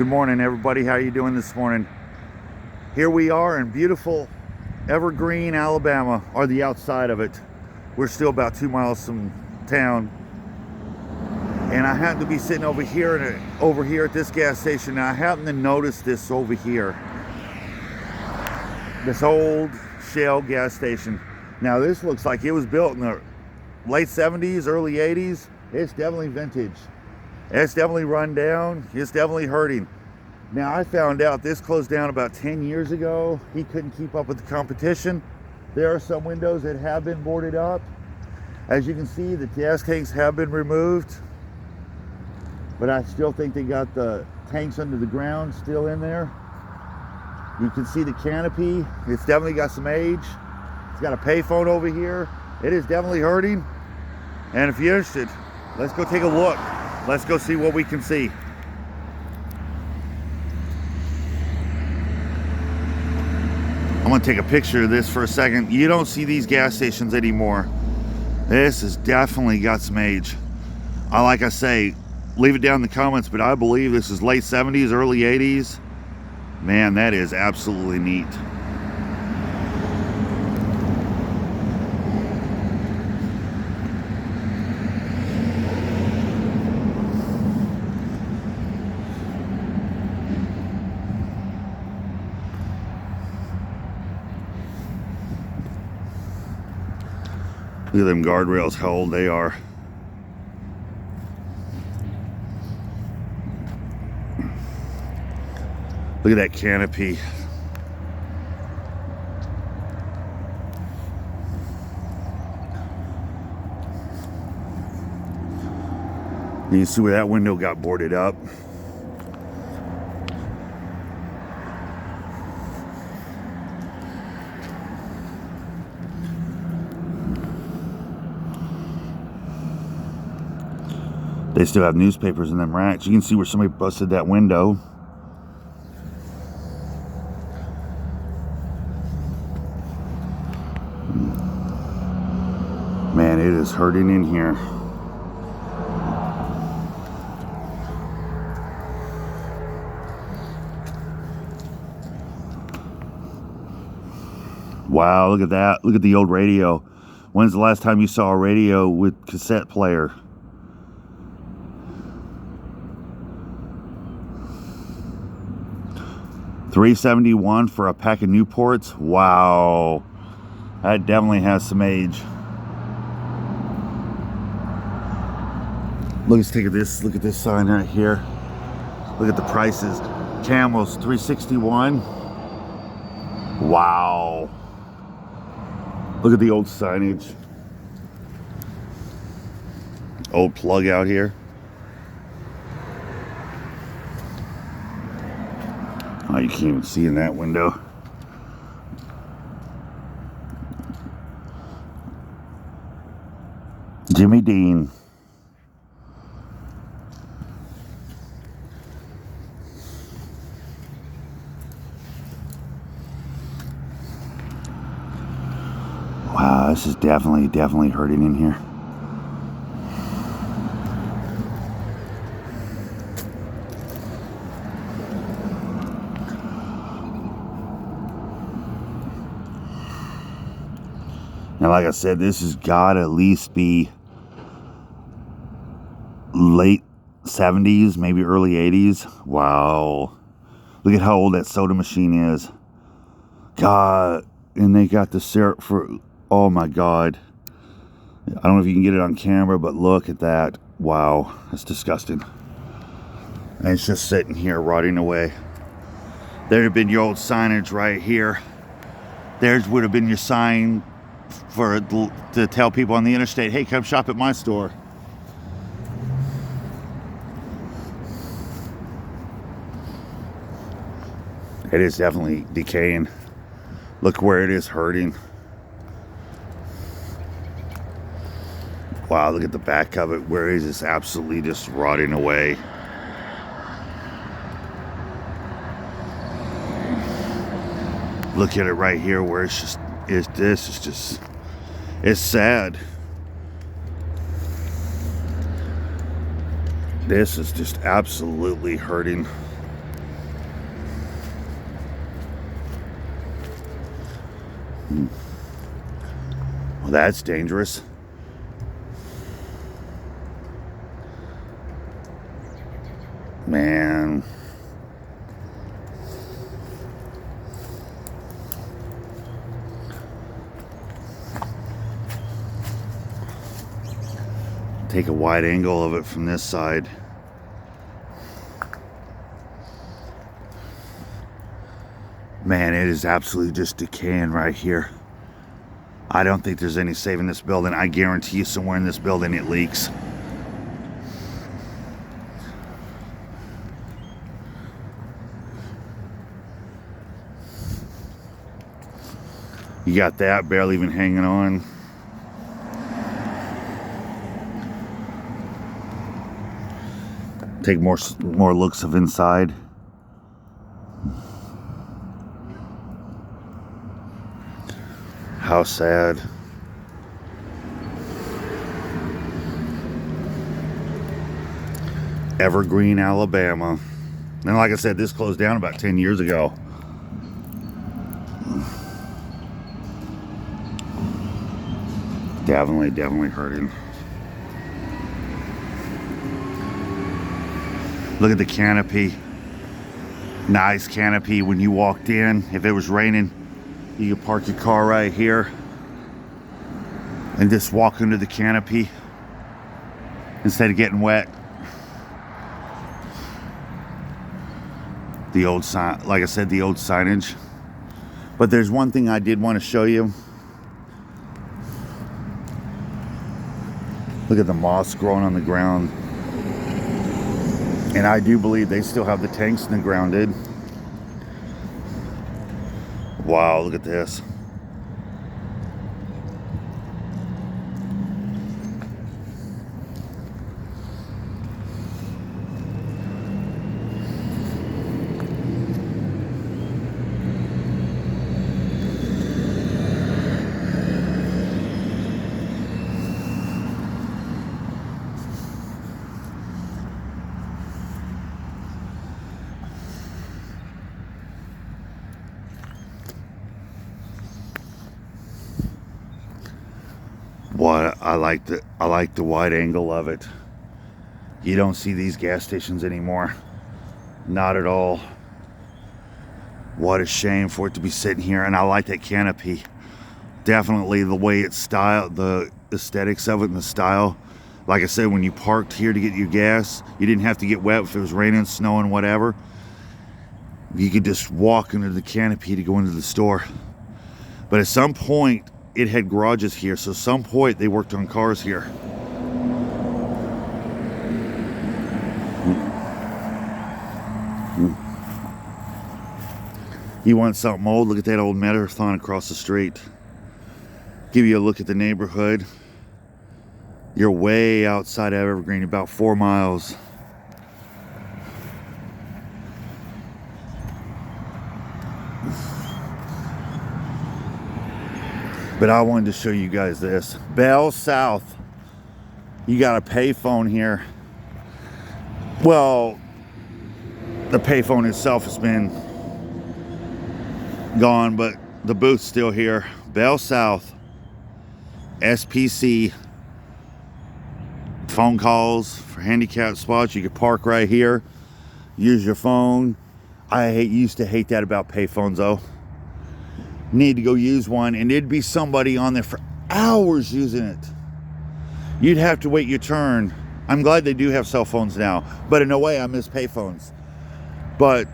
Good morning, everybody. How you doing this morning? Here we are in beautiful Evergreen, Alabama, or the outside of it. We're still about 2 miles from town. And I happen to be sitting over here at this gas station, and I happen to notice this over here. This old Shell gas station. Now this looks like it was built in the late 70s, early 80s. It's definitely vintage. It's definitely run down. It's definitely hurting. Now I found out this closed down about 10 years ago. He couldn't keep up with the competition. There are some windows that have been boarded up. As you can see, the gas tanks have been removed. But I still think they got the tanks under the ground still in there. You can see the canopy. It's definitely got some age. It's got a payphone over here. It is definitely hurting. And if you're interested, let's go take a look. Let's go see what we can see. I'm gonna take a picture of this for a second. You don't see these gas stations anymore. This has definitely got some age. Like I say, leave it down in the comments, but I believe this is late 70s, early 80s. Man, that is absolutely neat. Look at them guardrails, how old they are. Look at that canopy. You can see where that window got boarded up. They still have newspapers in them racks. You can see where somebody busted that window. Man, it is hurting in here. Wow, look at that. Look at the old radio. When's the last time you saw a radio with cassette player? $3.71 for a pack of Newports. Wow, that definitely has some age. Let's take this. Look at this sign right here. Look at the prices. Camels $3.61. Wow. Look at the old signage. Old plug out here. Oh, you can't even see in that window. Jimmy Dean. Wow, this is definitely hurting in here. Now, like I said, this has got to at least be late 70s, maybe early 80s. Wow. Look at how old that soda machine is. God. And they got the syrup for... Oh, my God. I don't know if you can get it on camera, but look at that. Wow. That's disgusting. And it's just sitting here rotting away. There'd have been your old signage right here. There would have been your sign to tell people on the interstate, hey, come shop at my store. It is definitely decaying. Look where it is hurting. Wow, look at the back of it, where it is just absolutely just rotting away. Look at it right here, where it's just, it's sad. This is just absolutely hurting. Well, that's dangerous. Man. Take a wide angle of it from this side. Man, it is absolutely just decaying right here. I don't think there's any saving this building. I guarantee you somewhere in this building it leaks. You got that barely even hanging on. Take more looks of inside. How sad. Evergreen, Alabama. And like I said, this closed down about 10 years ago. Definitely hurting. Look at the canopy. Nice canopy when you walked in. If it was raining, you could park your car right here and just walk under the canopy instead of getting wet. The old sign, like I said, the old signage. But there's one thing I did want to show you. Look at the moss growing on the ground. And I do believe they still have the tanks in the ground, dude. Wow, look at this. What I like the wide angle of it. You don't see these gas stations anymore. Not at all. What a shame for it to be sitting here. And I like that canopy. Definitely the way it's styled, the aesthetics of it and the style. Like I said, when you parked here to get your gas, you didn't have to get wet if it was raining, snowing, whatever. You could just walk under the canopy to go into the store. But at some point, it had garages here, so at some point they worked on cars here. You want something old? Look at that old Marathon across the street. Give you a look at the neighborhood. You're way outside of Evergreen, about 4 miles. But I wanted to show you guys this. Bell South. You got a payphone here. Well, the payphone itself has been gone, but the booth's still here. Bell South. SPC. Phone calls for handicapped spots. You could park right here. Use your phone. I used to hate that about payphones though. Need to go use one and it'd be somebody on there for hours using it. You'd have to wait your turn. I'm glad they do have cell phones now, but in a way I miss payphones. But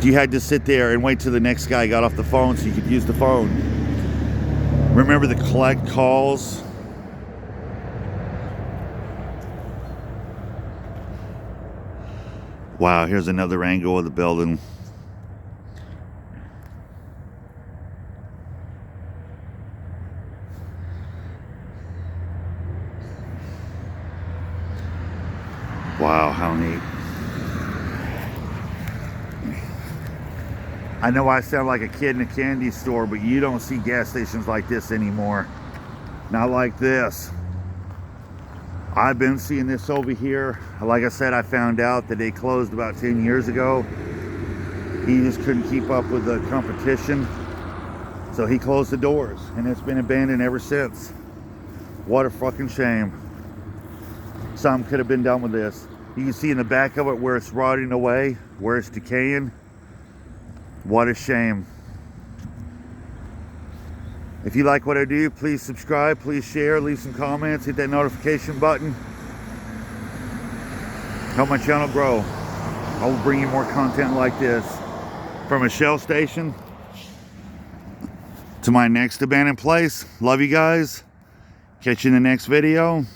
you had to sit there and wait till the next guy got off the phone so you could use the phone. Remember the collect calls? Wow, here's another angle of the building. Wow, how neat. I know I sound like a kid in a candy store, but you don't see gas stations like this anymore. Not like this. I've been seeing this over here. Like I said, I found out that they closed about 10 years ago. He just couldn't keep up with the competition, so he closed the doors, and it's been abandoned ever since. What a fucking shame. Something could have been done with this. You can see in the back of it where it's rotting away, where it's decaying. What a shame. If you like what I do, please subscribe, please share, leave some comments, hit that notification button. Help my channel grow. I will bring you more content like this. From a Shell station to my next abandoned place. Love you guys. Catch you in the next video.